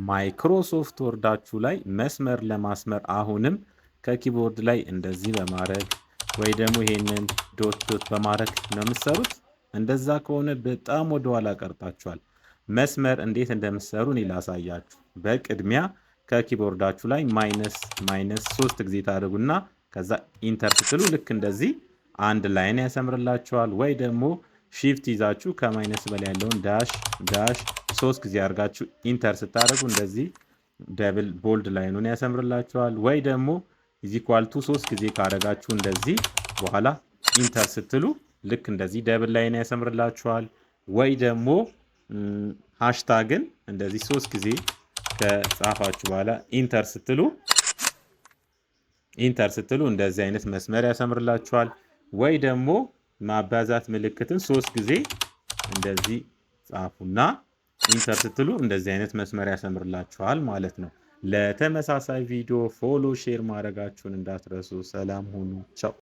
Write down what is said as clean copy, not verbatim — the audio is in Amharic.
ማይክሮሶፍት ወርዳችሁ ላይ መስመር ለማስመር አሁንም ከኪቦርድ ላይ እንደዚህ በማድረግ ወይ ደግሞ ይሄንን ዶት ዶት በማድረግ ነው የምትሰሩት። እንደዛ ከሆነ በጣም ወደ ኋላ ቀርታችኋል። መስመር እንዴት እንደምትሰሩ እኔ ላሳያችሁ። በቅድሚያ ከኪቦርዳችሁ ላይ ማይነስ 3 ጊዜ ታደርጉና ከዛ ኢንተር ስትሉ ልክ እንደዚህ አንድ ላይን ያሰምርላችኋል። ወይ ደግሞ ሺፍት ይዛችሁ ከማይነስ በላይ ያለውን ዳሽ 3 ጊዜ አድርጋችሁ ኢንተር ስታደርጉ እንደዚህ ደብል ቦልድ ላይኑን ያሰምርላችኋል። ወይ ደግሞ ኢዚኳልቱ 3 ጊዜ ካደረጋችሁ እንደዚህ በኋላ ኢንተር ስትሉ ልክ እንደዚህ ደብል ላይን ያሰምርላችኋል። ወይ ደግሞ ሃሽታግን እንደዚህ 3 ጊዜ ከጻፋችሁ በኋላ ኢንተር ስትሉ እንደዚህ አይነት መስመር ያሰምርላችኋል። ወይ ደግሞ ማባዛት ምልክትን 3 ጊዜ እንደዚህ ጻፉና ኢንተር ስትሉ እንደዚህ አይነት መስመር ያሰምርላችኋል ማለት ነው። ለተመሳሳይ ቪዲዮ ፎሎ ሼር ማድረጋችሁን እንዳትረሱ። ሰላም ሁኑ። ቻው